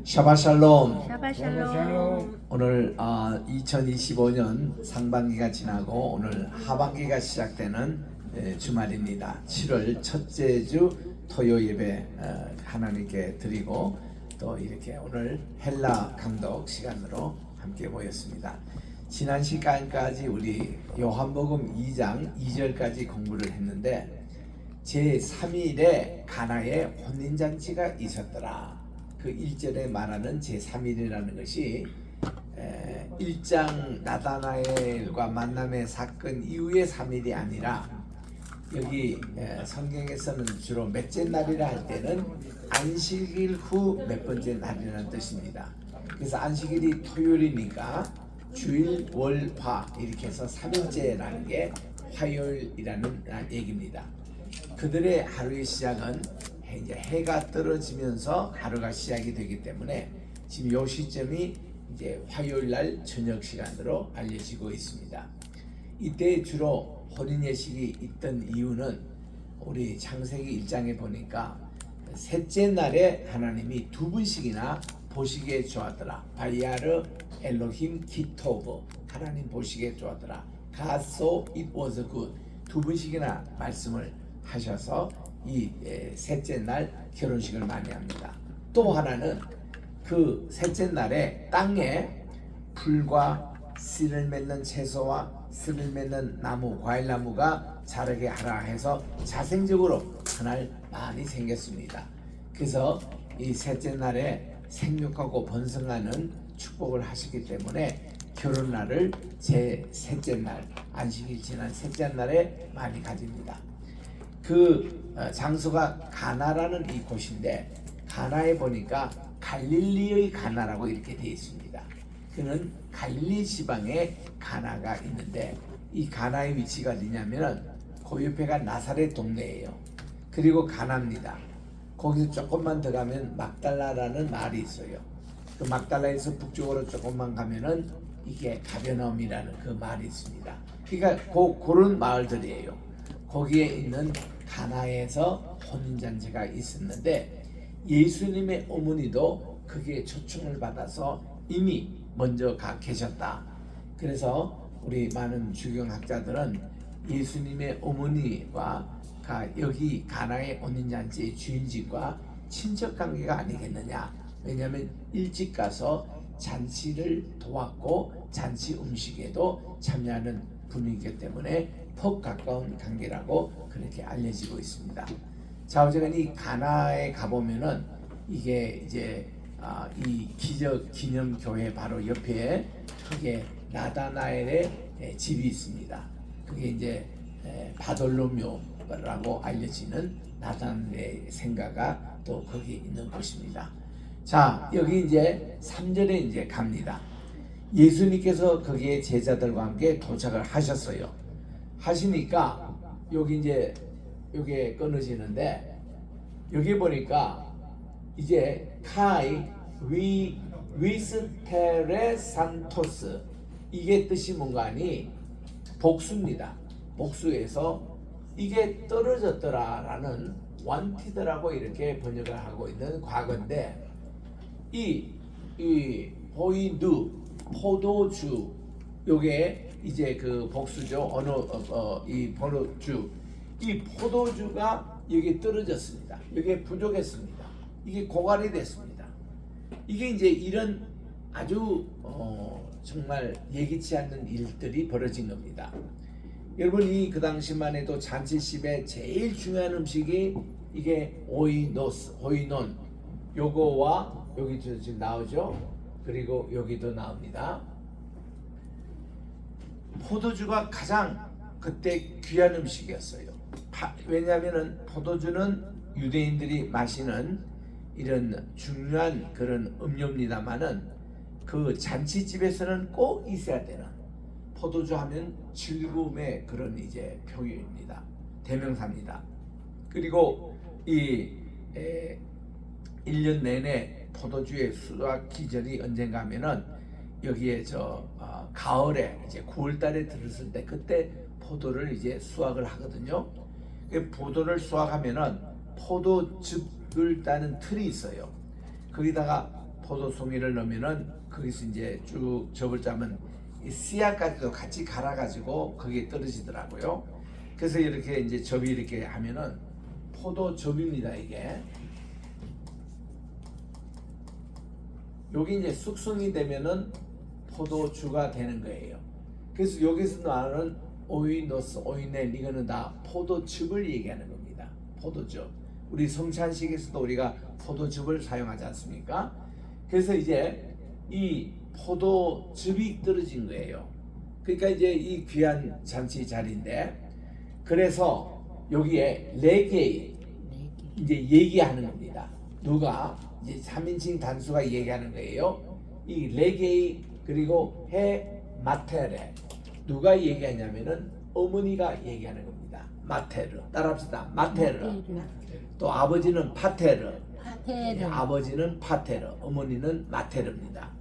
샤바샬롬. 샤바샬롬. 오늘 2025년 상반기가 지나고 오늘 하반기가 시작되는 주말입니다. 7월 첫째 주 토요 예배 하나님께 드리고 또 이렇게 오늘 헬라 강독 시간으로 함께 모였습니다. 지난 시간까지 우리 요한복음 2장 2절까지 공부를 했는데 제3일에 가나에 혼인잔치가 있었더라. 그 1절에 말하는 제3일이라는 것이 1장 나다나엘과 만남의 사건 이후의 3일이 아니라 여기 성경에서는 주로 몇째 날이라 할 때는 안식일 후 몇 번째 날이라는 뜻입니다. 그래서 안식일이 토요일이니까 주일, 월, 화 이렇게 해서 3일째라는 게 화요일이라는 얘기입니다. 그들의 하루의 시작은 이제 해가 떨어지면서 하루가 시작이 되기 때문에 지금 이 시점이 이제 화요일 날 저녁 시간으로 알려지고 있습니다. 이때 주로 혼인 예식이 있던 이유는 우리 창세기 1장에 보니까 셋째 날에 하나님이 두 번씩이나 보시기에 좋았더라. 바야르 엘로힘 키토브 하나님 보시기에 좋았더라. God saw it was good 두 번씩이나 말씀을 하셔서 이 셋째 날 결혼식을 많이 합니다. 또 하나는 그 셋째 날에 땅에 풀과 씨를 맺는 채소와 씨를 맺는 나무, 과일나무가 자라게 하라 해서 자생적으로 그날 많이 생겼습니다. 그래서 이 셋째 날에 생육하고 번성하는 축복을 하시기 때문에 결혼날을 제 셋째 날, 안식일 지난 셋째 날에 많이 가집니다. 그 장소가 가나라는 이 곳인데 가나에 보니까 갈릴리의 가나라고 이렇게 되어 있습니다. 그는 갈릴리 지방에 가나가 있는데 이 가나의 위치가 어디냐면은 그 옆에가 나사렛 동네예요. 그리고 가나입니다. 거기서 조금만 더 가면 막달라라는 말이 있어요. 그 막달라에서 북쪽으로 조금만 가면은 이게 가베나움이라는 그 말이 있습니다. 그러니까 그런 마을들이에요. 거기에 있는 가나에서 혼인잔치가 있었는데 예수님의 어머니도 거기에 초청을 받아서 이미 먼저 가 계셨다. 그래서 우리 많은 주경학자들은 예수님의 어머니와 여기 가나의 혼인잔치의 주인집과 친척 관계가 아니겠느냐. 왜냐하면 일찍 가서 잔치를 도왔고 잔치 음식에도 참여하는 분이기 때문에 퍽 가까운 관계라고 그렇게 알려지고 있습니다. 자, 어쨌든 이 가나에 가보면은 이게 이제 이 기적 기념 교회 바로 옆에 그게 나다나엘의 집이 있습니다. 그게 이제 바돌로묘라고 알려지는 나다나엘의 생가가 또 거기 있는 곳입니다. 자, 여기 이제 3절에 이제 갑니다. 예수님께서 거기에 제자들과 함께 도착을 하셨어요. 하시니까 여기 이제 여기에 끊어지는데 여기 보니까 이제 카이 위스테레 산토스 이게 뜻이 뭔가 하니 복수입니다. 복수에서 이게 떨어졌더라라는 wanted 이렇게 번역을 하고 있는 과거인데 이 보이누 포도주 요게 이제 그 복수죠. 이 포도주 이 포도주가 여기 떨어졌습니다. 여기 부족했습니다. 이게 고갈이 됐습니다. 이게 이제 이런 아주 정말 예기치 않는 일들이 벌어진 겁니다. 여러분 이 그 당시만 해도 잔치집에 제일 중요한 음식이 이게 오이논 요거와 여기 지금 나오죠. 그리고 여기도 나옵니다. 포도주가 가장 그때 귀한 음식이었어요. 왜냐하면은 포도주는 유대인들이 마시는 이런 중요한 그런 음료입니다만은 그 잔치집에서는 꼭 있어야 되는 포도주 하면 즐거움의 그런 이제 표현입니다. 대명사입니다. 그리고 이 1년 내내 포도주의 수확 기절이 언젠가 하면은 여기에 가을에 이제 9월달에 들었을 때 그때 포도를 이제 수확을 하거든요. 포도를 수확하면은 포도즙을 따는 틀이 있어요. 거기다가 포도송이를 넣으면은 거기서 이제 쭉 접을 짜면 이 씨앗까지도 같이 갈아가지고 거기에 떨어지더라고요. 그래서 이렇게 이제 접이 이렇게 하면은 포도즙입니다. 이게 여기 이제 숙성이 되면은 포도주가 되는 거예요. 그래서 여기서 나오는 오이노스, 오이넬 이거는 다 포도즙을 얘기하는 겁니다. 포도즙. 우리 성찬식에서도 우리가 포도즙을 사용하지 않습니까? 그래서 이제 이 포도즙이 떨어진 거예요. 그러니까 이제 이 귀한 잔치 자리인데, 그래서 여기에 레게이 이제 얘기하는 겁니다. 누가 이제 3인칭 단수가 얘기하는 거예요. 이 레게이 그리고 해 마테레 누가 얘기하냐면은 어머니가 얘기하는 겁니다. 마테르 따라합시다. 마테르. 또 아버지는 파테르. 아버지는 파테르. 어머니는 마테르입니다.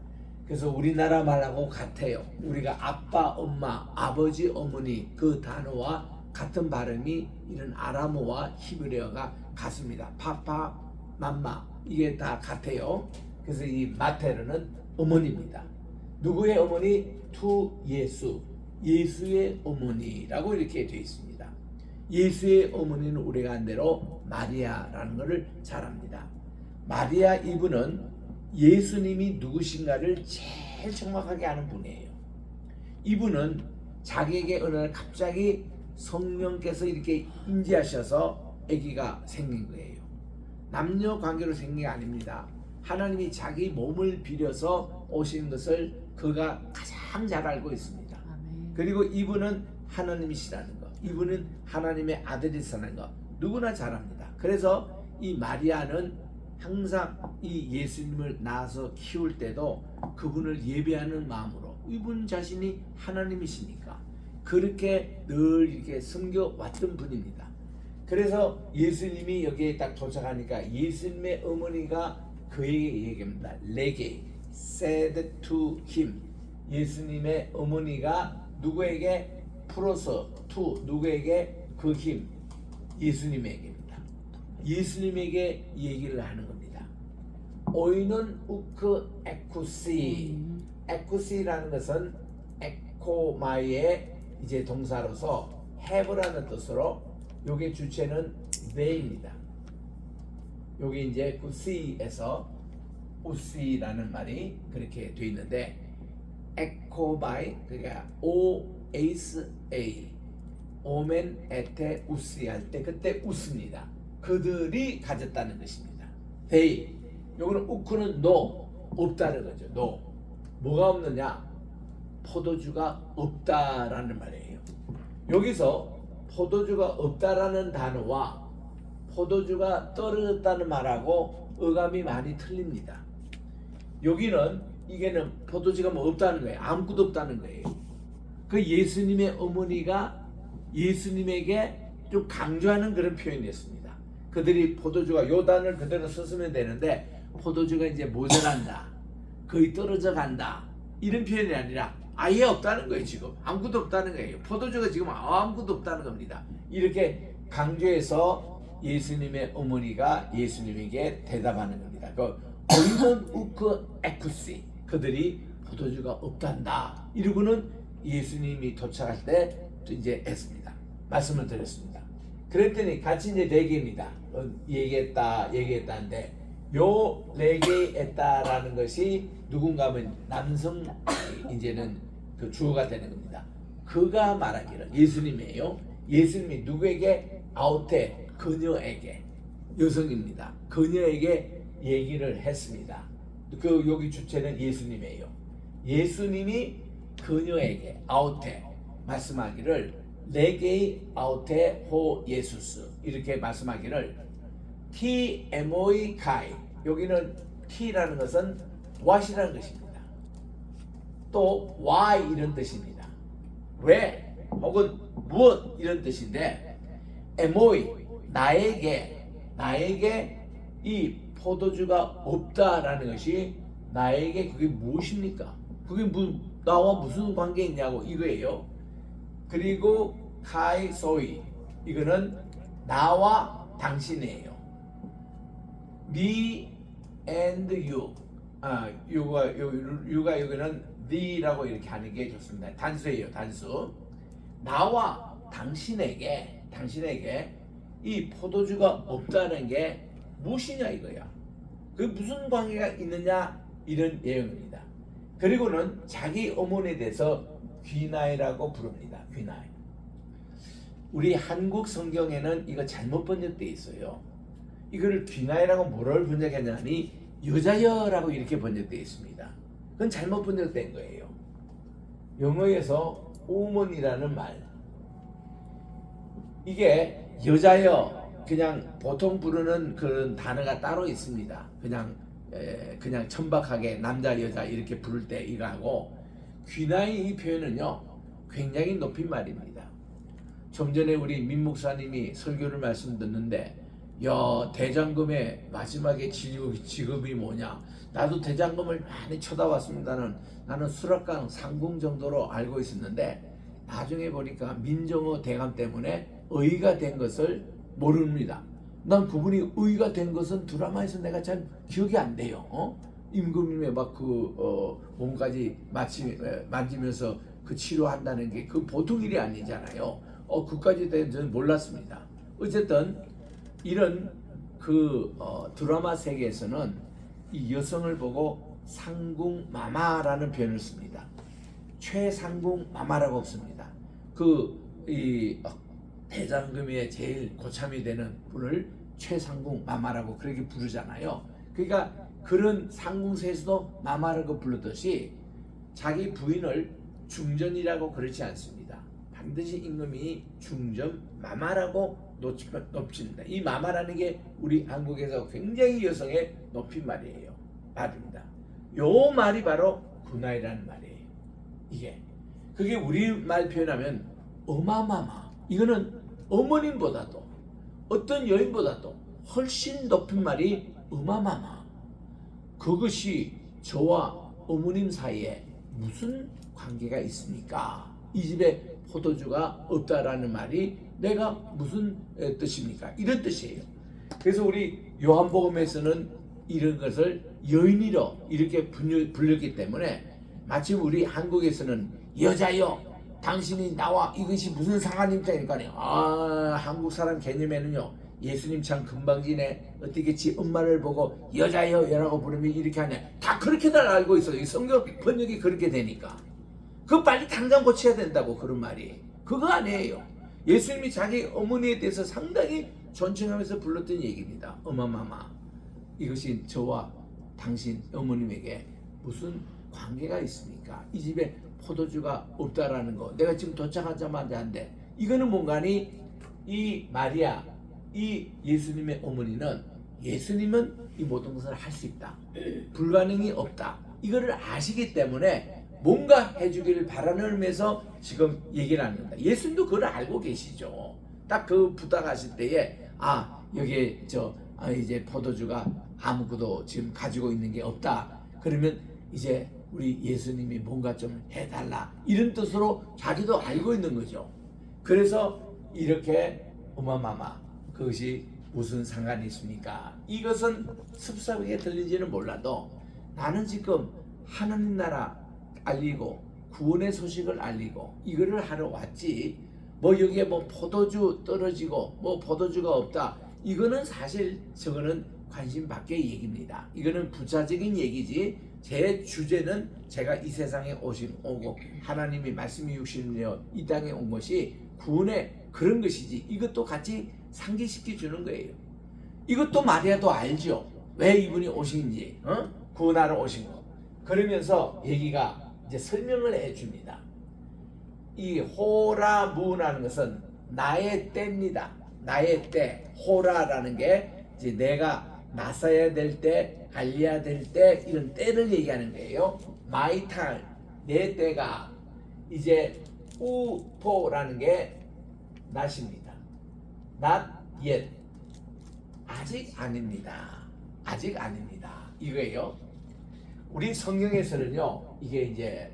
그래서 우리나라 말하고 같아요. 우리가 아빠, 엄마, 아버지, 어머니 그 단어와 같은 발음이 이런 아람어와 히브리어가 같습니다. 파파, 맘마 이게 다 같아요. 그래서 이 마테르는 어머니입니다. 누구의 어머니? 투 예수. 예수의 어머니라고 이렇게 되어 있습니다. 예수의 어머니는 우리가 한 대로 마리아라는 것을 잘 압니다. 마리아 이분은 예수님이 누구신가를 제일 정확하게 아는 분이에요. 이분은 자기에게 어느 날 갑자기 성령께서 이렇게 임재하셔서 아기가 생긴 거예요. 남녀 관계로 생긴 게 아닙니다. 하나님이 자기 몸을 빌려서 오신 것을 그가 가장 잘 알고 있습니다. 그리고 이분은 하나님이시라는 것, 이분은 하나님의 아들이시라는 것 누구나 잘 압니다. 그래서 이 마리아는 항상 이 예수님을 낳아서 키울 때도 그분을 예배하는 마음으로, 이분 자신이 하나님이시니까 그렇게 늘 이렇게 섬겨왔던 분입니다. 그래서 예수님이 여기에 딱 도착하니까 예수님의 어머니가 그에게 얘기합니다. 레게 said to him. 예수님의 어머니가 누구에게 풀어서 to 누구에게 그 힘 예수님에게입니다. 예수님에게 얘기를 하는 겁니다. 오이는 우크 에쿠시. 에쿠시라는 것은 에코마이의 이제 동사로서 have라는 뜻으로 요게 주체는 they입니다. 요게 이제 구시에서 우시라는 말이 그렇게 돼 있는데 에코바이 그러니까 OSA 오멘 에테 우시 할 때 그때 웃습니다. 그들이 가졌다는 것입니다. they 요거는 우크는 no 없다는 거죠. no 뭐가 없느냐? 포도주가 없다라는 말이에요. 여기서 포도주가 없다라는 단어와 포도주가 떨어졌다는 말하고 어감이 많이 틀립니다. 여기는 이게는 포도주가 뭐 없다는 거예요. 아무것도 없다는 거예요. 그 예수님의 어머니가 예수님에게 좀 강조하는 그런 표현이었습니다. 그들이 포도주가 요단을 그대로 썼으면 되는데 포도주가 이제 모자란다, 거의 떨어져 간다 이런 표현이 아니라 아예 없다는 거예요. 지금 아무것도 없다는 거예요. 포도주가 지금 아무것도 없다는 겁니다. 이렇게 강조해서 예수님의 어머니가 예수님에게 대답하는 겁니다. 그 오이돈 우크 에쿠시 그들이 포도주가 없단다 이러고는 예수님이 도착할 때 이제 했습니다. 말씀을 드렸습니다. 그랬더니 같이 이제 네 개입니다. 얘기했다는데 요 네 개 했다라는 것이 누군가 하면 남성 이제는 그 주어가 되는 겁니다. 그가 말하기를 예수님이에요. 예수님이 누구에게? 아우테 그녀에게 여성입니다. 그녀에게 얘기를 했습니다. 그 여기 주체는 예수님이에요. 예수님이 그녀에게 아우테 말씀하기를 레게이 아우테 호 예수스 이렇게 말씀하기를 티 에모이 카이 여기는 티라는 것은 what이라는 것입니다. 또 why 이런 뜻입니다. 왜 혹은 무엇 이런 뜻인데 에모이 나에게 이 포도주가 없다라는 것이 나에게 그게 무엇입니까? 그게 나와 무슨 관계 있냐고 이거예요. 그리고 카이 소이 이거는 나와 당신이에요. Me and you 유가 여기는 the라고 이렇게 하는 게 좋습니다. 단수예요, 단수. 나와 당신에게 이 포도주가 없다는 게 무엇이냐 이거야. 그 무슨 관계가 있느냐 이런 내용입니다. 그리고는 자기 어머니에 대해서 귀나이라고 부릅니다. 귀나이. 우리 한국 성경에는 이거 잘못 번역되어 있어요. 이거를 귀나이라고 뭐를 번역했냐니 여자여라고 이렇게 번역되어 있습니다. 그건 잘못 번역된 거예요. 영어에서 woman이라는 말, 이게 여자여 그냥 보통 부르는 그런 단어가 따로 있습니다. 그냥 천박하게 남자 여자 이렇게 부를 때 이거하고 귀나이 이 표현은요 굉장히 높인 말입니다. 좀 전에 우리 민 목사님이 설교를 말씀 듣는데 야 대장금의 마지막에 직업이 뭐냐, 나도 대장금을 많이 쳐다봤습니다는 나는 수락강 상궁 정도로 알고 있었는데 나중에 보니까 민정어 대감 때문에 의가 된 것을 모릅니다. 난 그분이 의가 된 것은 드라마에서 내가 잘 기억이 안 돼요. 임금님의 막 몸까지 만지면서 그 치료한다는 게 그 보통 일이 아니잖아요. 그까지 된 저는 몰랐습니다. 어쨌든 이런 드라마 세계에서는 이 여성을 보고 상궁마마라는 표현을 씁니다. 최상궁마마라고 없습니다. 대장금의 제일 고참이 되는 분을 최상궁마마라고 그렇게 부르잖아요. 그러니까 그런 상궁세에서도 마마라고 부르듯이 자기 부인을 중전이라고 그렇지 않습니다. 반드시 임금이 중전 마마라고 높입니다. 이 마마라는 게 우리 한국에서 굉장히 여성의 높인 말입니다. 요 말이 바로 구나이라는 말이에요. 그게 우리말 표현하면 어마마마, 이거는 어머님보다도 어떤 여인보다도 훨씬 높은 말이 어마마마. 그것이 저와 어머님 사이에 무슨 관계가 있습니까? 이 집에 포도주가 없다라는 말이 내가 무슨 뜻입니까? 이런 뜻이에요. 그래서 우리 요한복음에서는 이런 것을 여인이로 이렇게 불렸기 때문에 마치 우리 한국에서는 여자여 당신이 나와 이것이 무슨 상관입니까요? 한국 사람 개념에는요 예수님 참 금방지네, 어떻게 지 엄마를 보고 여자여라고 부르면 이렇게 하냐, 다 그렇게들 알고 있어요. 이 성경 번역이 그렇게 되니까 그거 빨리 당장 고쳐야 된다고. 그런 말이 그거 아니에요. 예수님이 자기 어머니에 대해서 상당히 존칭하면서 불렀던 얘기입니다. 어마마마, 이것이 저와 당신 어머님에게 무슨 관계가 있습니까? 이 집에 포도주가 없다라는 거 내가 지금 도착하자마자 한데, 이거는 뭔가니 이 마리아, 이 예수님의 어머니는 예수님은 이 모든 것을 할 수 있다, 불가능이 없다, 이거를 아시기 때문에 뭔가 해주기를 바라는 의미에서 지금 얘기를 하는 겁니다. 예수님도 그걸 알고 계시죠. 딱 그 부탁하실 때에 여기에 이제 포도주가 아무것도 지금 가지고 있는 게 없다, 그러면 이제 우리 예수님이 뭔가 좀 해달라, 이런 뜻으로 자기도 알고 있는 거죠. 그래서 이렇게 어마마마, 그것이 무슨 상관이 있습니까? 이것은 습섭하게 들리지는 몰라도 나는 지금 하나님 나라 알리고 구원의 소식을 알리고 이거를 하러 왔지, 여기에 포도주 떨어지고 포도주가 없다, 이거는 사실 저거는 관심 밖의 얘기입니다. 이거는 부차적인 얘기지, 제 주제는 제가 이 세상에 오고 하나님이 말씀이 육신이여 이 땅에 온 것이 구원의 그런 것이지, 이것도 같이 상기시켜 주는 거예요. 이것도 마리아도 알죠. 왜 이분이 오신지, 구원하러 오신 거. 그러면서 얘기가 이제 설명을 해줍니다. 이 호라무라는 것은 나의 때입니다. 나의 때. 호라라는 게 이제 내가 나서야 될 때, 알려야 될 때, 이런 때를 얘기하는 거예요. My time, 내 때가 이제 우포라는 게 not입니다. not yet, 아직 아닙니다. 아직 아닙니다. 이거예요. 우리 성경에서는요, 이게 이제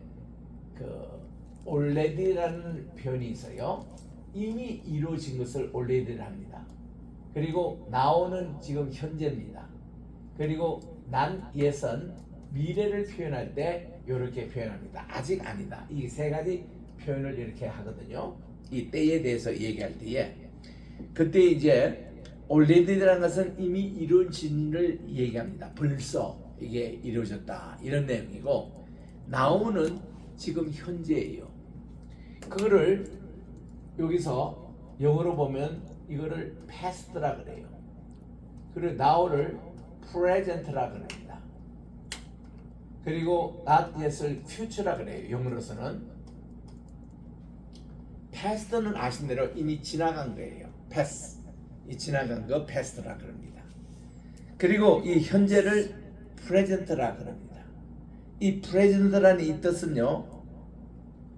already라는 표현이 있어요. 이미 이루어진 것을 already를 합니다. 그리고 now는 지금 현재입니다. 그리고 not yet은 미래를 표현할 때 이렇게 표현합니다. 아직 아니다. 이 세 가지 표현을 이렇게 하거든요. 이 때에 대해서 얘기할 때에 그때 이제 already라는 것은 이미 이루어진을 얘기합니다. 벌써 이게 이루어졌다 이런 내용이고 now는 지금 현재예요. 그거를 여기서 영어로 보면 이거를 past라 그래요. 그리고 now를 present라 그럽니다. 그리고 not yet을 future라 그래요. 영어로서는 past는 아신 대로 이미 지나간 거예요. past. 이 지나간 거 past라 그럽니다. 그리고 이 현재를 present라 그럽니다. 이 present라는 이 뜻은요.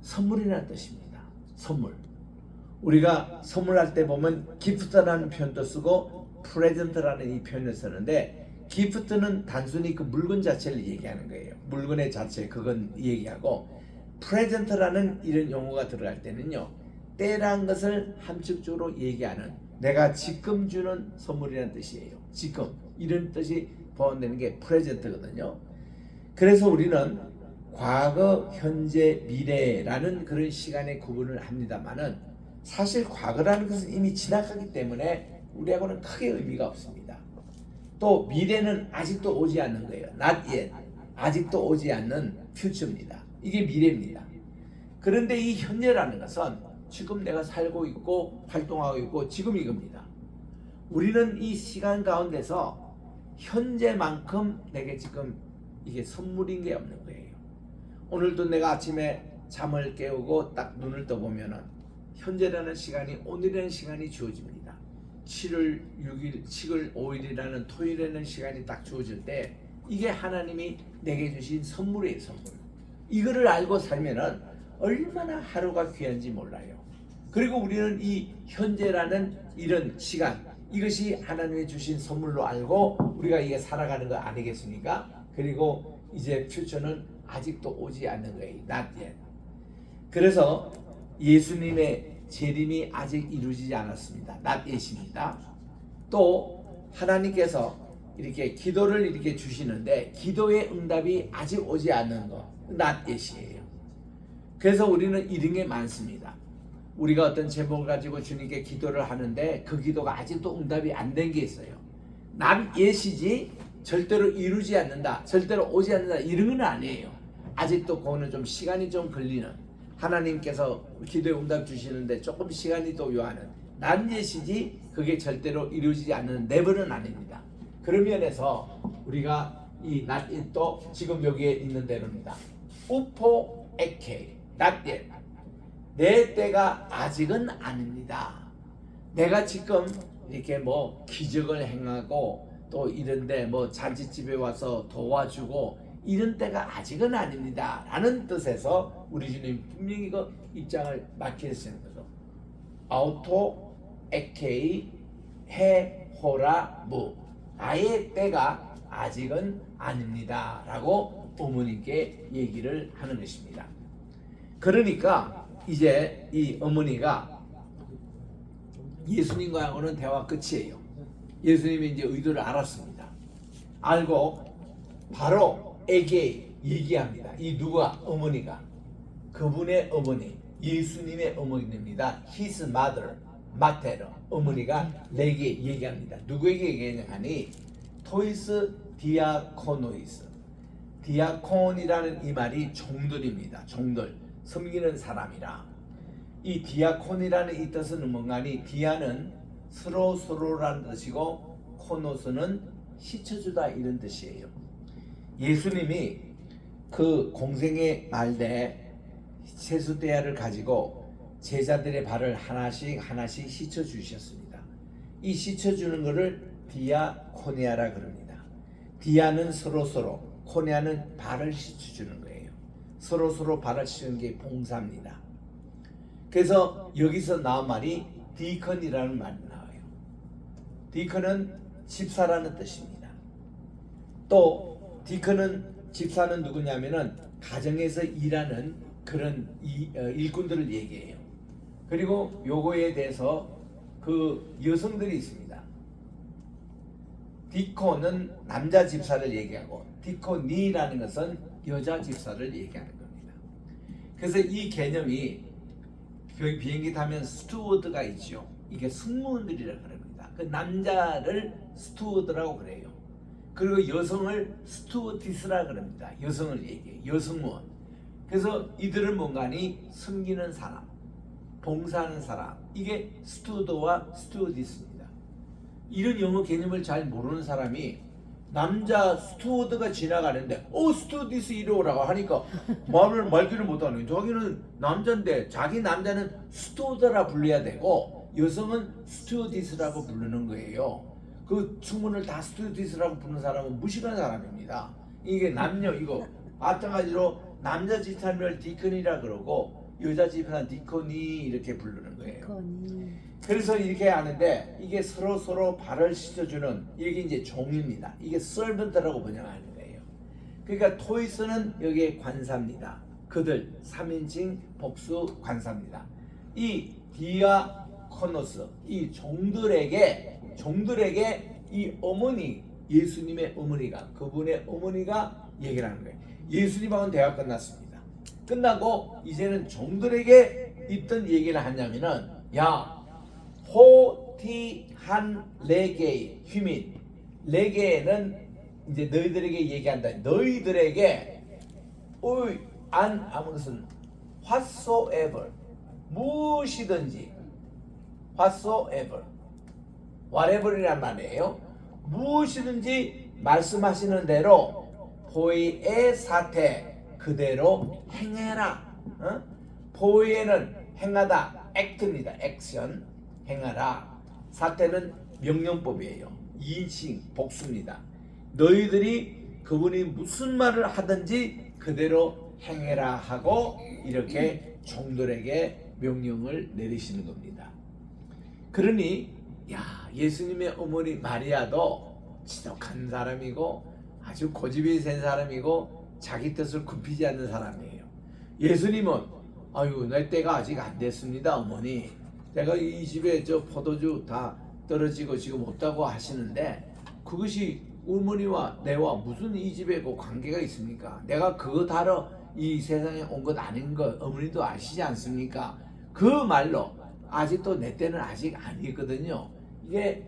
선물이라는 뜻입니다. 선물. 우리가 선물할 때 보면 gift라는 표현도 쓰고 present라는 이 표현을 쓰는데 gift는 단순히 그 물건 자체를 얘기하는 거예요. 물건의 자체 그건 얘기하고 present라는 이런 용어가 들어갈 때는요. 때란 것을 함축적으로 얘기하는 내가 지금 주는 선물이라는 뜻이에요. 지금 이런 뜻이 포함되는 게 present거든요. 그래서 우리는 과거, 현재, 미래라는 그런 시간의 구분을 합니다만은 사실 과거라는 것은 이미 지나가기 때문에 우리하고는 크게 의미가 없습니다. 또 미래는 아직도 오지 않는 거예요. Not yet. 아직도 오지 않는 future입니다. 이게 미래입니다. 그런데 이 현재라는 것은 지금 내가 살고 있고 활동하고 있고 지금 이겁니다. 우리는 이 시간 가운데서 현재만큼 내게 지금 이게 선물인 게 없는 거예요. 오늘도 내가 아침에 잠을 깨우고 딱 눈을 떠보면은 현재라는 시간이 오늘이라는 시간이 주어집니다. 7월 6일, 7월 5일이라는 토요일에는 시간이 딱 주어질 때 이게 하나님이 내게 주신 선물이에요. 선물. 이거를 알고 살면은 얼마나 하루가 귀한지 몰라요. 그리고 우리는 이 현재라는 이런 시간 이것이 하나님이 주신 선물로 알고 우리가 이게 살아가는 거 아니겠습니까? 그리고 이제 퓨처는 아직도 오지 않는 거예요. Not yet. 그래서 예수님의 재림이 아직 이루어지지 않았습니다. Not yet입니다. 또 하나님께서 이렇게 기도를 이렇게 주시는데 기도의 응답이 아직 오지 않는 거 Not yet이에요. 그래서 우리는 이런 게 많습니다. 우리가 어떤 제목을 가지고 주님께 기도를 하는데 그 기도가 아직도 응답이 안 된 게 있어요. Not yet이지 절대로 이루지 않는다, 절대로 오지 않는다 이런 건 아니에요. 아직도 그거는 좀 시간이 좀 걸리는 하나님께서 기도에 응답 주시는데 조금 시간이 또 요하는 Not yet이지 그게 절대로 이루어지지 않는 never는 아닙니다. 그런 면에서 우리가 이 Not yet도 지금 여기에 있는 대로입니다. 우포 에케 Not yet. 내 때가 아직은 아닙니다. 내가 지금 이렇게 뭐 기적을 행하고 또 이런데 뭐 잔치집에 와서 도와주고 이런 때가 아직은 아닙니다 라는 뜻에서 우리 주님 분명히 그 입장을 맡기시는 거죠. 아우토 에케이 해 호라 무 나의 때가 아직은 아닙니다 라고 어머니께 얘기를 하는 것입니다. 그러니까 이제 이 어머니가 예수님과는 대화 끝이에요. 예수님이 이제 의도를 알았습니다. 알고 바로 에게 얘기합니다. 이 누가 어머니가 그분의 어머니 예수님의 어머니입니다. His mother, 마테르 어머니가 내게 얘기합니다. 누구에게 얘기하니 토이스 디아코노이스 디아콘이라는 이 말이 종들입니다. 종들 섬기는 사람이라. 이 디아콘이라는 이 뜻은 뭔가니 디아는 서로라는 뜻이고 코노스는 씻어주다 이런 뜻이에요. 예수님이 그 공생의 말대 세수대야를 가지고 제자들의 발을 하나씩 씻어주셨습니다. 이 씻어주는 것을 디아코니아라 그럽니다. 디아는 서로 코니아는 발을 씻어주는 거예요. 서로 발을 씻는 게 봉사입니다. 그래서 여기서 나온 말이 디컨이라는 말이 나와요. 디컨은 집사라는 뜻입니다. 또 디컨은 집사는 누구냐면은 가정에서 일하는 그런 일꾼들을 얘기해요. 그리고 요거에 대해서 그 여성들이 있습니다. 디콘은 남자 집사를 얘기하고 디코니라는 것은 여자 집사를 얘기하는 겁니다. 그래서 이 개념이 비행기 타면 스튜어드가 있죠. 이게 승무원들이라 그럽니다. 그 남자를 스튜어드라고 그래요. 그리고 여성을 스튜어디스라 그럽니다. 여성을 얘기해요. 여승무원. 그래서 이들은 뭔가니 섬기는 사람, 봉사하는 사람. 이게 스튜어드와 스튜어디스입니다. 이런 영어 개념을 잘 모르는 사람이 남자 스튜어드가 지나가는데 스튜어디스 이리 오라고 하니까 말귀를 못하는, 자기는 남자인데 자기 남자는 스튜어드라 불러야 되고 여성은 스튜어디스라고 부르는 거예요. 그 충문을 다 스튜어디스라고 부르는 사람은 무식한 사람입니다. 이게 남녀 이거 마찬가지로 남자 집사님을 디컨이라 그러고 여자 집사는 디코니 이렇게 부르는 거예요. 디코니. 그래서 이렇게 하는데 이게 서로 발을 씻어주는, 이게 이제 종입니다. 이게 servant라고 번역하는 거예요. 그러니까 토이스는 여기에 관사입니다. 그들 3인칭 복수 관사입니다. 이 디아코노스, 이 종들에게 이 어머니, 예수님의 어머니가, 그분의 어머니가 얘기를 하는 거예요. 예수님하고는 대화 끝났습니다. 끝나고 이제는 종들에게 있던 얘기를 하냐면은, 야, 호티한 레게의 휴민, 레게는 이제 너희들에게 얘기한다. 너희들에게 아무것은 whatsoever, 무엇이든지, whatsoever, whatever이란 말이에요. 무엇이든지 말씀하시는 대로 보이의 사태 그대로 행해라. 보이에는 행하다, act입니다. 액션, 행하라. 사태는 명령법이에요. 2인칭 복수입니다. 너희들이 그분이 무슨 말을 하든지 그대로 행해라 하고 이렇게 종들에게 명령을 내리시는 겁니다. 그러니 예수님의 어머니 마리아도 지독한 사람이고 아주 고집이 센 사람이고 자기 뜻을 굽히지 않는 사람이에요. 예수님은 내 때가 아직 안 됐습니다, 어머니. 내가 이 집에 저 포도주 다 떨어지고 지금 없다고 하시는데 그것이 어머니와 내와 무슨 이 집에 그 관계가 있습니까? 내가 그거 다러 이 세상에 온 것 아닌 거 어머니도 아시지 않습니까? 그 말로 아직도 내 때는 아직 아니거든요. 이게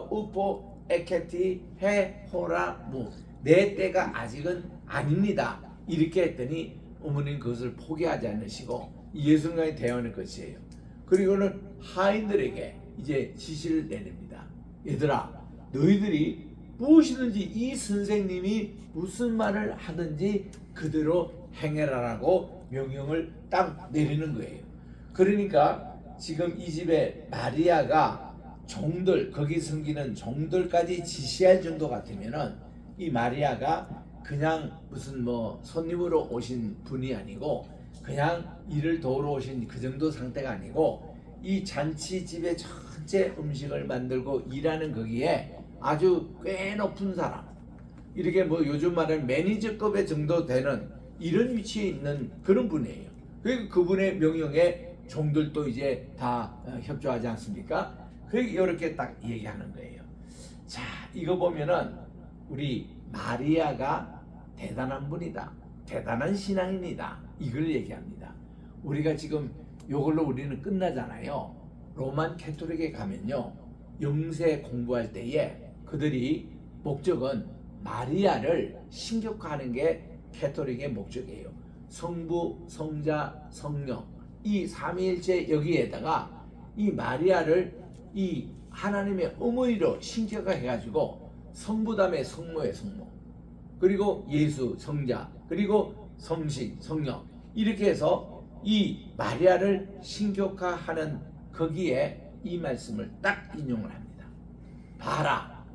우포 에케티 해 호라 무, 내 때가 아직은 아닙니다. 이렇게 했더니 어머니는 그것을 포기하지 않으시고 예수님과의 대화는 것이에요. 그리고는 하인들에게 이제 지시를 내립니다. 얘들아, 너희들이 무엇이든지 이 선생님이 무슨 말을 하든지 그대로 행해라라고 명령을 딱 내리는 거예요. 그러니까 지금 이 집에 마리아가 종들, 거기 섬기는 종들까지 지시할 정도 같으면은 이 마리아가 그냥 무슨 손님으로 오신 분이 아니고 그냥 일을 도우러 오신 그 정도 상태가 아니고 이 잔치집의 전체 음식을 만들고 일하는 거기에 아주 꽤 높은 사람, 이렇게 요즘 말하는 매니저급의 정도 되는 이런 위치에 있는 그런 분이에요. 그러니까 그분의 명령에 종들도 이제 다 협조하지 않습니까? 이렇게 딱 얘기하는 거예요. 자, 이거 보면은 우리 마리아가 대단한 분이다, 대단한 신앙인이다, 이걸 얘기합니다. 우리가 지금 이걸로 우리는 끝나잖아요. 로만 캐토릭에 가면요, 영세 공부할 때에 그들이 목적은 마리아를 신격화하는 게 캐토릭의 목적이에요. 성부, 성자, 성령, 이 삼위일체 여기에다가 이 마리아를 이 하나님의 어머니로 신격화해가지고 성부 다음에 성모의 성모, 그리고 예수 성자, 그리고 성신 성령, 이렇게 해서 이 마리아를 신격화하는 거기에 이 말씀을 딱 인용을 합니다. 봐라,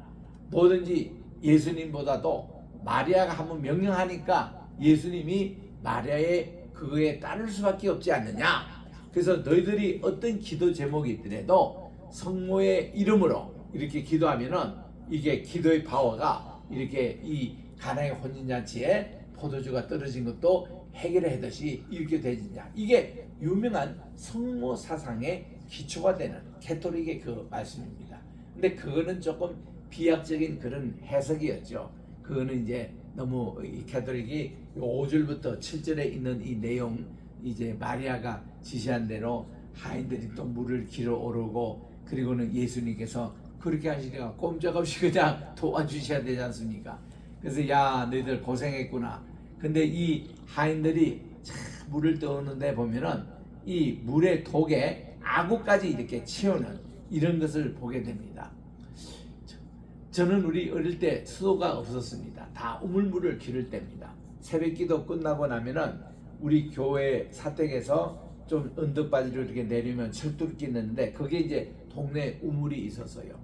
뭐든지 예수님보다도 마리아가 한번 명령하니까 예수님이 마리아의 그거에 따를 수밖에 없지 않느냐. 그래서 너희들이 어떤 기도 제목이 있더라도 성모의 이름으로 이렇게 기도하면은 이게 기도의 파워가 이렇게 이 가나의 혼인잔치에 포도주가 떨어진 것도 해결하듯이 이렇게 되느냐. 이게 유명한 성모 사상의 기초가 되는 캐토릭의 그 말씀입니다. 근데 그거는 조금 비약적인 그런 해석이었죠. 그거는 이제 너무 이 가톨릭이 5절부터 7절에 있는 이 내용, 이제 마리아가 지시한 대로 하인들이 또 물을 길어 오르고, 그리고는 예수님께서 그렇게 하시니까 꼼짝없이 그냥 도와주셔야 되지 않습니까? 그래서 야, 너희들 고생했구나. 근데 이 하인들이 참 물을 떠오는데 보면은 이 물의 독에 아구까지 이렇게 채우는 이런 것을 보게 됩니다. 저는 우리 어릴 때 수도가 없었습니다. 다 우물물을 기를 때입니다. 새벽기도 끝나고 나면은 우리 교회 사택에서 좀 언덕바지로 이렇게 내리면 철도를 끼는데 그게 이제 동네 우물이 있었어요.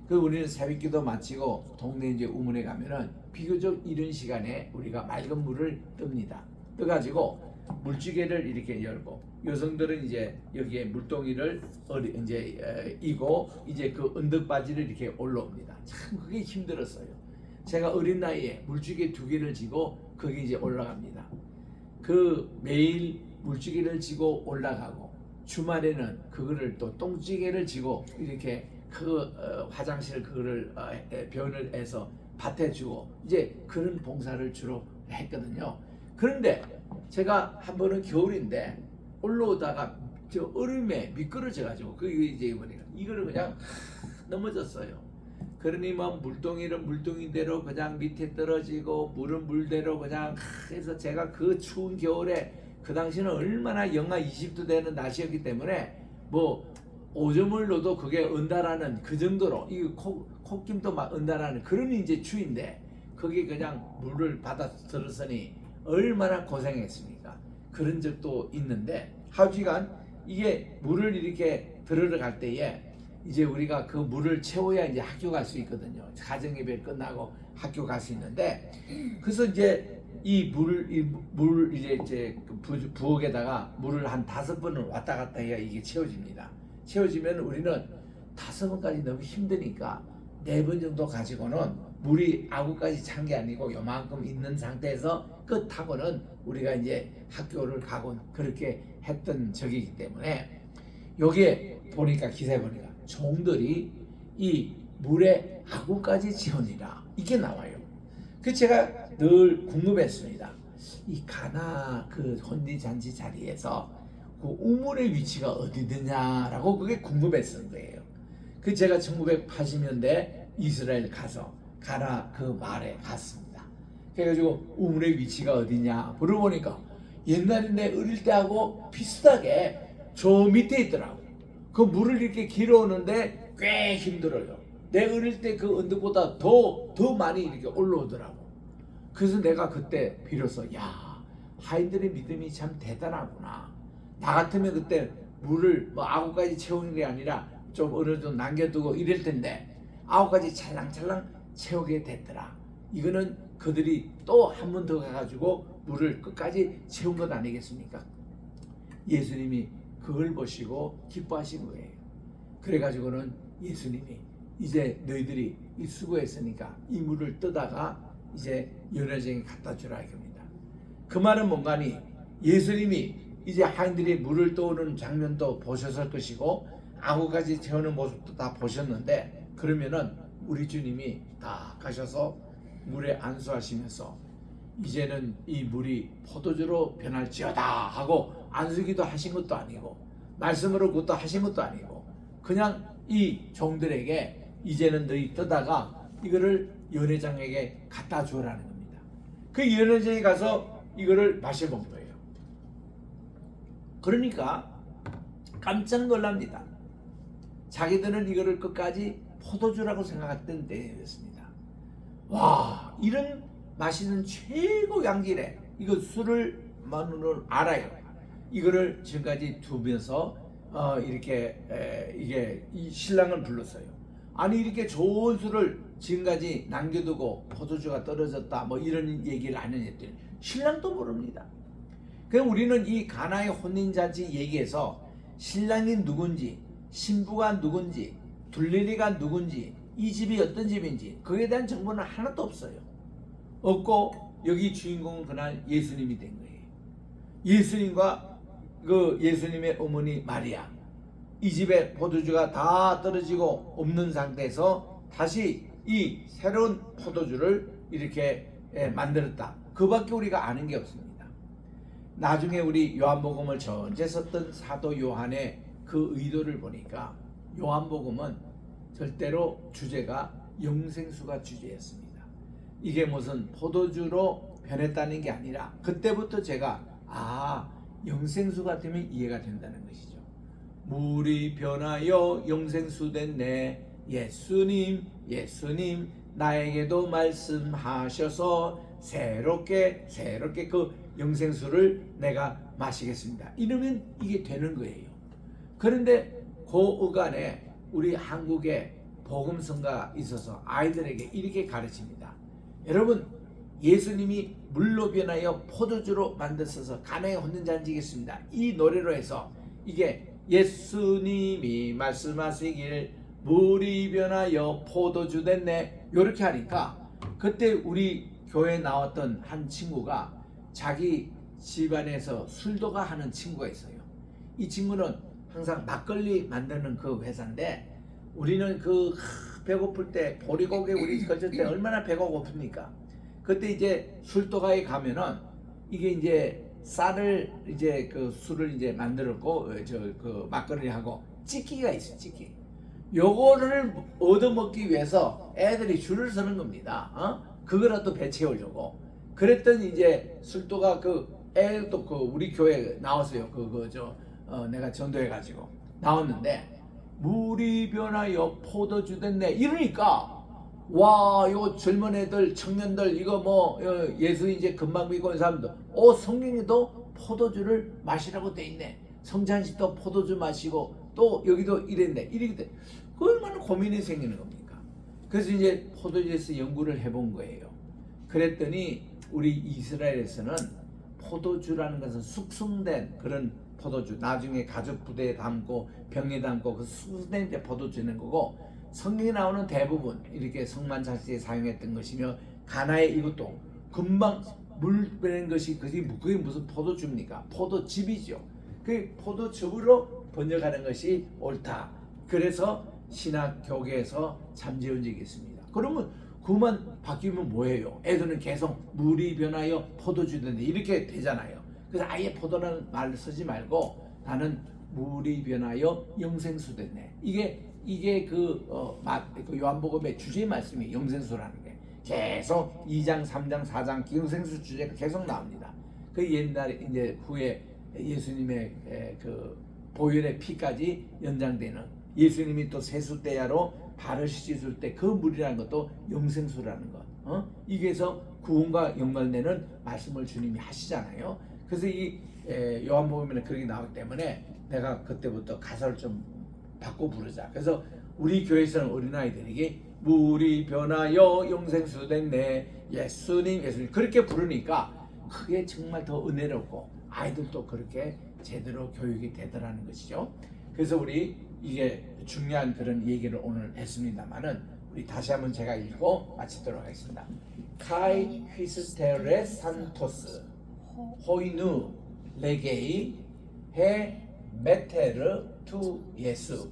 그 우리는 새벽기도 마치고 동네 이제 우물에 가면은 비교적 이른 시간에 우리가 맑은 물을 뜹니다. 떠가지고 물지개를 이렇게 열고, 여성들은 이제 여기에 물동이를 이제 이고 이제 그 언덕바지를 이렇게 올라옵니다. 참 그게 힘들었어요. 제가 어린 나이에 물지개 2개를 지고 거기 이제 올라갑니다. 그 매일 물지개를 지고 올라가고, 주말에는 그거를 또 똥지개를 지고 이렇게 그 화장실 그거를 변을 해서 밭에 주고 이제 그런 봉사를 주로 했거든요. 그런데 제가 한 번은 겨울인데 올라오다가 저 얼음에 미끄러져 가지고 그 이제 이거를 그냥 넘어졌어요. 그러니 뭐 물동이는 물동이대로 그냥 밑에 떨어지고 물은 물대로 그냥 해서 제가 그 추운 겨울에, 그 당시는 얼마나 영하 20도 되는 날씨였기 때문에 뭐 오줌을 넣어도 그게 은다라는 그 정도로, 이 콧김도 막 은다라는 그런 이제 추위인데 거기 그냥 물을 받아 들었으니 얼마나 고생했습니까? 그런 적도 있는데, 하지만 이게 물을 이렇게 들어갈 때에 이제 우리가 그 물을 채워야 이제 학교 갈 수 있거든요. 가정예배 끝나고 학교 갈 수 있는데, 그래서 이제 이 물 이제 부엌에다가 물을 한 5번을 왔다 갔다 해야 이게 채워집니다. 채워지면 우리는 5번까지 너무 힘드니까 4번 정도 가지고는 물이 아구까지 찬 게 아니고 요만큼 있는 상태에서 끝하고는 우리가 이제 학교를 가곤 그렇게 했던 적이기 때문에, 여기에 보니까 기사에 보니까 종들이 이 물에 아구까지 채우니라 이게 나와요. 그 제가 늘 궁금했습니다. 이 가나 그 혼인잔치 자리에서 그 우물의 위치가 어디느냐라고 그게 궁금했던 거예요. 그 제가 1980년대 이스라엘 가서 가나 그 마을에 갔습니다. 그래가지고 우물의 위치가 어디냐 물어보니까 옛날에 내 어릴 때하고 비슷하게 저 밑에 있더라고. 그 물을 이렇게 길어오는데 꽤 힘들어요. 내 어릴 때 그 언덕보다 더 많이 이렇게 올라오더라고. 그래서 내가 그때 비로소 야, 하인들의 믿음이 참 대단하구나. 나 같으면 그때 물을 뭐 아구까지 채우는 게 아니라 좀 어느 정도 남겨두고 이럴 텐데 아구까지 찰랑찰랑 채우게 됐더라. 이거는 그들이 또 한 번 더 가가지고 물을 끝까지 채운 것 아니겠습니까? 예수님이 그걸 보시고 기뻐하신 거예요. 그래가지고는 예수님이 이제 너희들이 이 수고했으니까 이 물을 떠다가 이제 연회장에 갖다 주라 이겁니다. 그 말은 뭔가니 예수님이 이제 하인들이 물을 떠오르는 장면도 보셨을 것이고 아구까지 채우는 모습도 다 보셨는데, 그러면은 우리 주님이 다 가셔서 물에 안수하시면서 이제는 이 물이 포도주로 변할지어다 하고 안수기도 하신 것도 아니고 말씀으로 그것도 하신 것도 아니고 그냥 이 종들에게 이제는 너희 떠다가 이거를 연회장에게 갖다 주라는 겁니다. 그 연회장에 가서 이거를 마셔본 거예요. 그러니까 깜짝 놀랍니다. 자기들은 이거를 끝까지 포도주라고 생각했던 때였습니다. 와, 이런 맛있는 최고 양질의 이거 술을 만으로 알아요. 이거를 지금까지 두면서 이렇게 이게 이 신랑을 불렀어요. 아니 이렇게 좋은 술을 지금까지 남겨두고 포도주가 떨어졌다 뭐 이런 얘기를 안 했더니 신랑도 모릅니다. 그럼 우리는 이 가나의 혼인잔치 얘기에서 신랑이 누군지, 신부가 누군지, 둘레리가 누군지, 이 집이 어떤 집인지 그에 대한 정보는 하나도 없어요. 없고 여기 주인공은 그날 예수님이 된 거예요. 예수님과 그 예수님의 어머니 마리아, 이 집에 포도주가 다 떨어지고 없는 상태에서 다시 이 새로운 포도주를 이렇게 만들었다. 그밖에 우리가 아는 게 없습니다. 나중에 우리 요한복음을 전체 썼던 사도 요한의 그 의도를 보니까 요한복음은 절대로 주제가 영생수가 주제였습니다. 이게 무슨 포도주로 변했다는 게 아니라 그때부터 제가 영생수가 되면 이해가 된다는 것이죠. 물이 변하여 영생수 됐네. 예수님 나에게도 말씀하셔서 새롭게 그 영생수를 내가 마시겠습니다. 이러면 이게 되는 거예요. 그런데 그 어간에 우리 한국에 복음성가가 있어서 아이들에게 이렇게 가르칩니다. 여러분, 예수님이 물로 변하여 포도주로 만드셔서 가나에 혼인 잔치겠습니다. 이 노래로 해서 이게 예수님이 말씀하시길 물이 변하여 포도주 됐네, 이렇게 하니까 그때 우리 교회에 나왔던 한 친구가 자기 집안에서 술도가 하는 친구가 있어요. 이 친구는 항상 막걸리 만드는 그 회사인데 우리는 배고플 때 보리고개 우리 걸칠 때 얼마나 배가 고픕니까? 그때 이제 술도가에 가면은 이게 이제 쌀을 이제 그 술을 이제 만들었고 그 막걸리하고 찌끼가 있어, 찌끼. 요거를 얻어먹기 위해서 애들이 줄을 서는 겁니다. 그거라도 배 채우려고. 그랬더니 이제 술도가 애도 우리 교회에 나왔어요. 내가 전도해가지고 나왔는데 물이 변하여 포도주 됐네 이러니까 와, 요 젊은 애들, 청년들, 이거 예수 이제 금방 믿고 있는 사람들, 성경에도 포도주를 마시라고 돼 있네. 성찬식도 포도주 마시고 또 여기도 이랬네. 이렇게 돼. 그 얼마나 고민이 생기는 겁니까? 그래서 이제 포도주에서 연구를 해본 거예요. 그랬더니 우리 이스라엘에서는 포도주라는 것은 숙성된 그런 포도주, 나중에 가죽 부대에 담고 병에 담고 그 숙성된 때 포도주는 거고, 성경에 나오는 대부분 이렇게 성만찬식에 사용했던 것이며, 가나에 이것도 금방 물 빼는 것이 그게 무슨 포도주입니까? 포도즙이죠. 그 포도즙으로 번역하는 것이 옳다. 그래서 신학 교계에서 잠재운 적이 있습니다. 그러면 그만 바뀌면 뭐예요? 애들은 계속 물이 변하여 포도주 된다 이렇게 되잖아요. 그래서 아예 포도라는 말을 쓰지 말고 나는 물이 변하여 영생수 됐네. 이게 요한복음의 주제 말씀이 영생수라는 게 계속 2장, 3장, 4장 영생수 주제가 계속 나옵니다. 그 옛날에 이제 후에 예수님의 그 보혈의 피까지 연장되는, 예수님이 또 세수대야로 발을 씻을 때 그 물이라는 것도 영생수라는 것. 이게서 구원과 연관되는 말씀을 주님이 하시잖아요. 그래서 이 요한복음에는 그렇게 나오기 때문에 내가 그때부터 가사를 좀 바꿔 부르자. 그래서 우리 교회에서는 어린아이들에게 물이 변하여 영생수 됐네, 예수님 그렇게 부르니까 그게 정말 더 은혜롭고 아이들도 그렇게 제대로 교육이 되더라는 것이죠. 그래서 우리 이게 중요한 그런 얘기를 오늘 했습니다만은 우리 다시 한번 제가 읽고 마치도록 하겠습니다. 카이 휘스테레 산토스 호이누 레게이 해 메테르 투 예수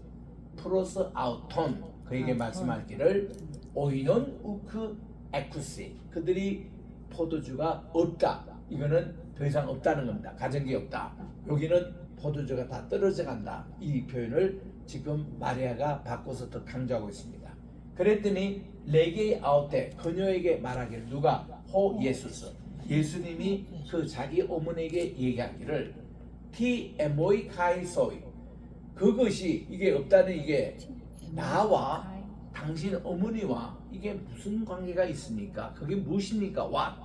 프로스 아우톤, 그에게 말씀하기를 오이논 우크 에쿠시, 그들이 포도주가 없다, 이거는 더 이상 없다는 겁니다. 가정기 없다. 여기는 포도주가 다 떨어져 간다. 이 표현을 지금 마리아가 바꿔서 더 강조하고 있습니다. 그랬더니 레게이 아우테, 그녀에게 말하기를, 누가? 호 예수스, 예수님이 그 자기 어머니에게 얘기하기를 티 에모이 카이소이, 그것이 이게 없다는 이게 나와 당신 어머니와 이게 무슨 관계가 있습니까? 그게 무엇입니까? What?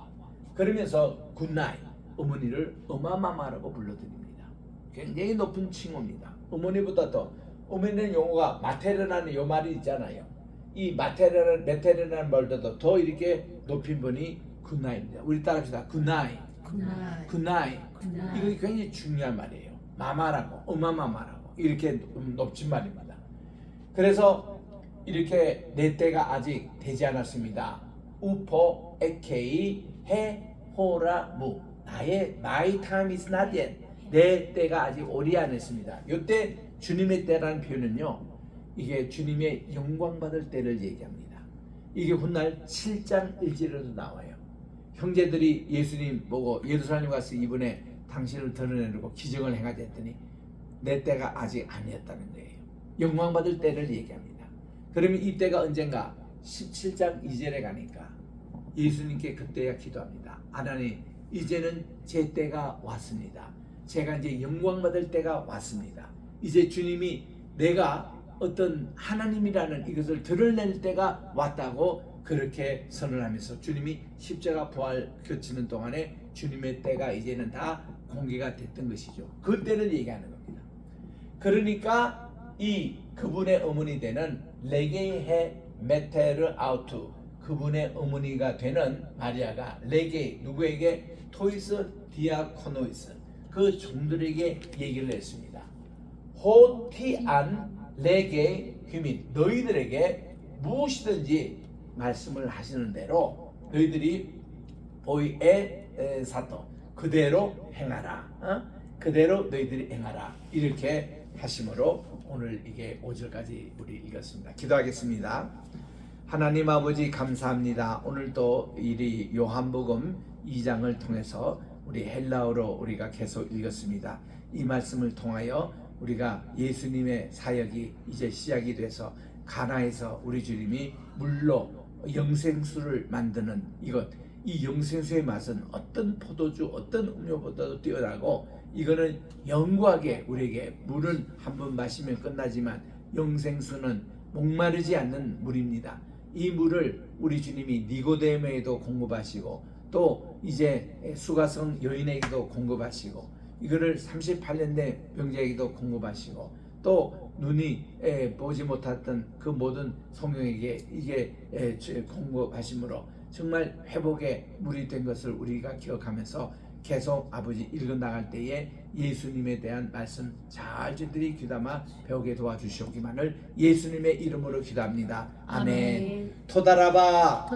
그러면서 굿나잇, 어머니를 어마마마라고 불러드립니다. 굉장히 높은 칭호입니다. 어머니보다 더, 어머니는 용어가 마테르라는 요 말이 있잖아요. 이 메테르라는 말보다 더 이렇게 높인 분이 굿나잇입니다. 우리 따라합시다. 굿나잇. 굿나잇. 이거 굉장히 중요한 말이에요. 마마라고, 어마마마라고 이렇게 높은 말입니다. 그래서 이렇게 내 때가 아직 되지 않았습니다. 우포 에케이 해 호라무, my time is not yet, 내 때가 아직 오리 않았습니다. 이때 주님의 때라는 표현은요, 이게 주님의 영광 받을 때를 얘기합니다. 이게 훗날 7장 1절에도 나와요. 형제들이 예수님 보고 예루살렘 가서 이번에 당신을 드러내려고 기적을 행하자 했더니 내 때가 아직 아니었다는 거예요. 영광 받을 때를 얘기합니다. 그러면 이 때가 언젠가 17장 2절에 가니까 예수님께 그때야 기도합니다. 하나님, 이제는 제 때가 왔습니다. 제가 이제 영광 받을 때가 왔습니다. 이제 주님이 내가 어떤 하나님이라는 이것을 드러낼 때가 왔다고 그렇게 선언하면서 주님이 십자가 부활 겹치는 동안에 주님의 때가 이제는 다 공개가 됐던 것이죠. 그 때를 얘기하는 겁니다. 그러니까 이 그분의 어머니 되는 레게이해 메테르 아우투, 그분의 어머니가 되는 마리아가 레게 누구에게? 토이스 디아코노이스, 그 종들에게 얘기를 했습니다. 호티안 레게 휴민, 너희들에게 무엇이든지 말씀을 하시는 대로 너희들이 보이에 사토, 그대로 행하라. 그대로 너희들이 행하라. 이렇게 하심으로 오늘 이게 5절까지 우리 읽었습니다. 기도하겠습니다. 하나님 아버지 감사합니다. 오늘도 이 요한복음 2장을 통해서 우리 헬라어로 우리가 계속 읽었습니다. 이 말씀을 통하여 우리가 예수님의 사역이 이제 시작이 돼서 가나에서 우리 주님이 물로 영생수를 만드는 이것, 이 영생수의 맛은 어떤 포도주, 어떤 음료보다도 뛰어나고 이거는 영구하게 우리에게, 물은 한 번 마시면 끝나지만 영생수는 목마르지 않는 물입니다. 이 물을 우리 주님이 니고데모에도 공급하시고 또 이제 수가성 여인에게도 공급하시고 이거를 38년 된 병자에게도 공급하시고 또 눈이 보지 못했던 그 모든 성령에게 이게 공급하심으로 정말 회복의 물이 된 것을 우리가 기억하면서 계속 아버지 읽어나갈 때에 예수님에 대한 말씀 잘 저들이 귀담아 배우게 도와주시옵기만을 예수님의 이름으로 기도합니다. 아멘. 토다라바.